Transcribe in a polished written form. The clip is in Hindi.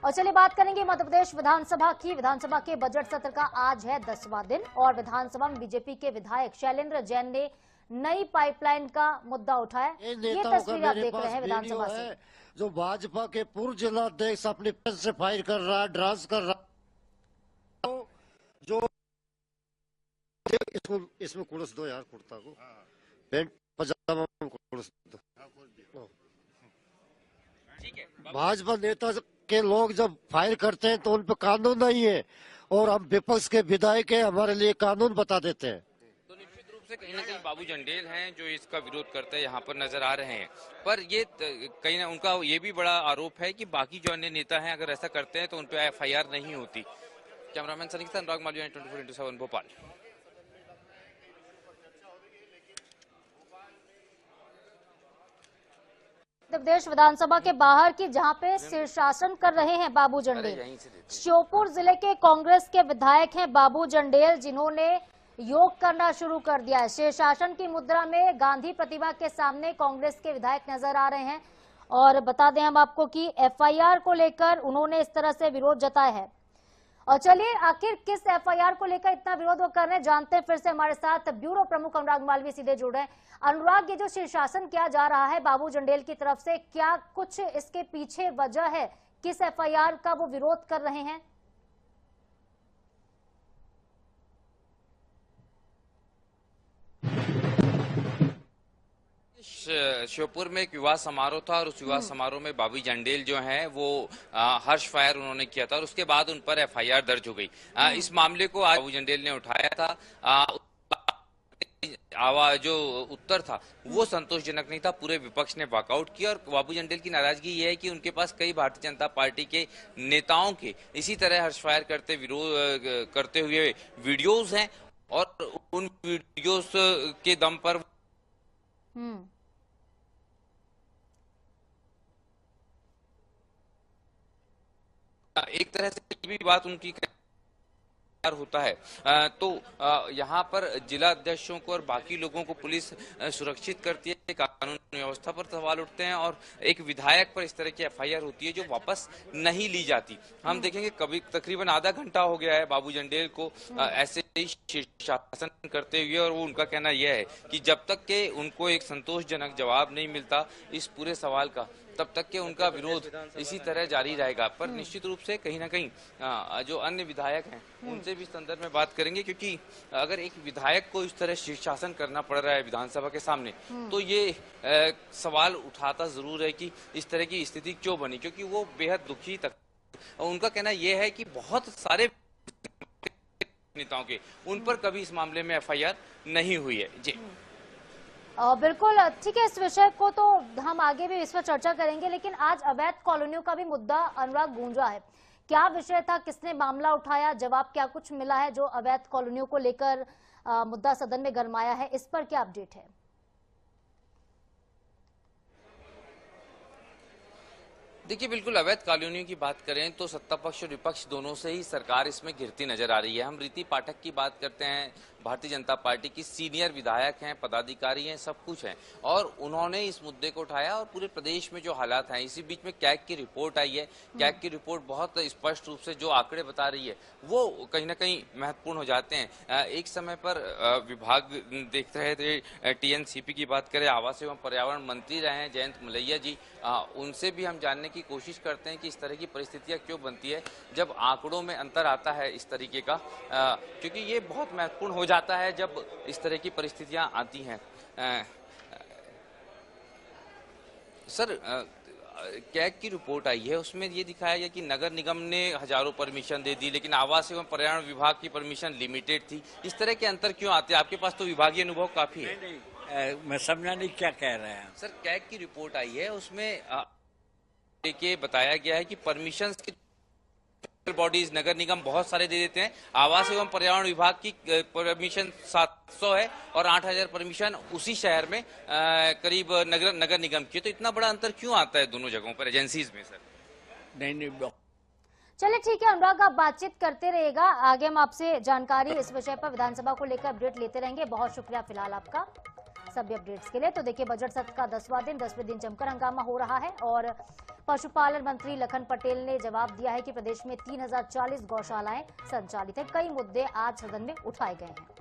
और चलिए बात करेंगे मध्य प्रदेश विधानसभा की। विधानसभा के बजट सत्र का आज है 10वां दिन और विधानसभा में बीजेपी के विधायक शैलेंद्र जैन ने नई पाइपलाइन का मुद्दा उठाया। ये तस्वीर आप देख रहे हैं विधानसभा से। जो भाजपा के पूर्व जिलाध्यक्ष अपने पद से फायर कर रहा है, ड्रांस कर रहा है, जो इसमें कुर्स दो यार, कुर्ता को पेंट पजामा कुर्स दो। भाजपा नेता के लोग जब फायर करते हैं तो उन पर कानून नहीं है और हम विपक्ष के विधायक है, हमारे लिए कानून बता देते हैं। तो निश्चित रूप से कहीं ना कहीं बाबू जंडेल हैं जो इसका विरोध करते हैं, यहाँ पर नजर आ रहे हैं। पर ये कहीं ना उनका ये भी बड़ा आरोप है कि बाकी जो अन्य नेता हैं अगर ऐसा करते हैं तो उन पर FIR नहीं होती। कैमरामैन सनी के साथ अनुराग मालवीय, 24x7 भोपाल। मध्य प्रदेश विधानसभा के बाहर की जहां पे शीर्षासन कर रहे हैं बाबू जंडेल। श्योपुर जिले के कांग्रेस के विधायक हैं बाबू जंडेल, जिन्होंने योग करना शुरू कर दिया है। शीर्षासन की मुद्रा में गांधी प्रतिमा के सामने कांग्रेस के विधायक नजर आ रहे हैं और बता दें हम आपको कि FIR को लेकर उन्होंने इस तरह से विरोध जताया है। और चलिए आखिर किस FIR को लेकर इतना विरोध वो कर रहे हैं जानते हैं। फिर से हमारे साथ ब्यूरो प्रमुख अनुराग मालवीय सीधे जुड़ रहे हैं। अनुराग, ये जो शीर्षासन किया जा रहा है बाबू जंडेल की तरफ से, क्या कुछ इसके पीछे वजह है? किस FIR का वो विरोध कर रहे हैं? श्योपुर में एक विवाह समारोह था और उस विवाह समारोह में बाबू जंडेल जो हैं वो हर्ष फायर उन्होंने किया था और उसके बाद उन पर FIR दर्ज हो गई। इस मामले को आज बाबू जंडेल ने उठाया था। जो उत्तर था वो संतोषजनक नहीं था, पूरे विपक्ष ने वॉकआउट किया और बाबू जंडेल की नाराजगी ये है कि उनके पास कई भारतीय जनता पार्टी के नेताओं के इसी तरह हर्ष फायर करते हुए वीडियोस हैं और उन वीडियोस के दम पर एक तरह से ये भी बात उनकी होता है। तो यहाँ पर जिला अध्यक्षों को और बाकी लोगों को पुलिस सुरक्षित करती है, कानून व्यवस्था पर सवाल उठते हैं और एक विधायक पर इस तरह की FIR होती है जो वापस नहीं ली जाती। हम देखेंगे कभी तकरीबन आधा घंटा हो गया है बाबू जंडेल को ऐसे ही शीर्षासन करते हुए और वो उनका कहना यह है कि जब तक के उनको एक संतोषजनक जवाब नहीं मिलता इस पूरे सवाल का, तब तक के उनका विरोध इसी तरह जारी रहेगा। पर निश्चित रूप से कहीं ना कहीं जो अन्य विधायक हैं उनसे भी इस संदर्भ में बात करेंगे, क्योंकि अगर एक विधायक को इस तरह शीर्षासन करना पड़ रहा है विधानसभा के सामने तो ये सवाल उठाता जरूर है कि इस तरह की स्थिति क्यों बनी, क्योंकि वो बेहद दुखी तक। और उनका कहना यह है कि बहुत सारे नेताओं के उन पर कभी इस मामले में FIR नहीं हुई है। जी बिल्कुल ठीक है, इस विषय को तो हम आगे भी इस पर चर्चा करेंगे, लेकिन आज अवैध कॉलोनियों का भी मुद्दा अनुराग गूंजा है। क्या विषय था, किसने मामला उठाया, जवाब क्या कुछ मिला है? जो अवैध कॉलोनियों को लेकर मुद्दा सदन में गरमाया है, इस पर क्या अपडेट है? देखिए, बिल्कुल अवैध कॉलोनियों की बात करें तो सत्ता पक्ष और विपक्ष दोनों से ही सरकार इसमें घिरती नजर आ रही है। हम रीति पाठक की बात करते हैं, भारतीय जनता पार्टी की सीनियर विधायक हैं, पदाधिकारी हैं, सब कुछ हैं और उन्होंने इस मुद्दे को उठाया और पूरे प्रदेश में जो हालात हैं, इसी बीच में कैग की रिपोर्ट आई है। कैग की रिपोर्ट बहुत स्पष्ट रूप से जो आंकड़े बता रही है वो कहीं ना कहीं महत्वपूर्ण हो जाते हैं। एक समय पर विभाग देख रहे थे, TNCP की बात करें, आवास एवं पर्यावरण मंत्री रहे हैं जयंत मलैया जी, उनसे भी हम जानने की कोशिश करते हैं कि इस तरह की परिस्थितियां क्यों बनती है जब आंकड़ों में अंतर आता है इस तरीके का, क्योंकि ये बहुत महत्वपूर्ण हो जाता है जब इस तरह की परिस्थितियां आती हैं। सर, कैग की रिपोर्ट आई है, उसमें ये दिखाया गया कि नगर निगम ने हजारों परमिशन दे दी लेकिन आवास एवं पर्यावरण विभाग की परमिशन लिमिटेड थी। इस तरह के अंतर क्यों आते हैं? आपके पास तो विभागीय अनुभव काफी है। नहीं, मैं समझा नहीं क्या कह रहे हैं सर। कैग की रिपोर्ट आई है, उसमें के बताया गया है कि परमिशन की बॉडीज नगर निगम बहुत सारे दे देते हैं। आवास एवं पर्यावरण विभाग की परमिशन 700 है और 8000 परमिशन उसी शहर में करीब नगर निगम की। तो इतना बड़ा अंतर क्यों आता है दोनों जगहों पर एजेंसीज में? सर नहीं, चलिए ठीक है अनुराग, आप बातचीत करते रहिएगा, आगे हम आपसे जानकारी इस विषय पर विधानसभा को लेकर अपडेट लेते रहेंगे। बहुत शुक्रिया फिलहाल आपका। सभी अपडेट्स के लिए। तो देखिए, बजट सत्र का 10वां दिन, 10वें दिन जमकर हंगामा हो रहा है और पशुपालन मंत्री लखन पटेल ने जवाब दिया है कि प्रदेश में 3040 गौशालाएं संचालित है। कई मुद्दे आज सदन में उठाए गए हैं।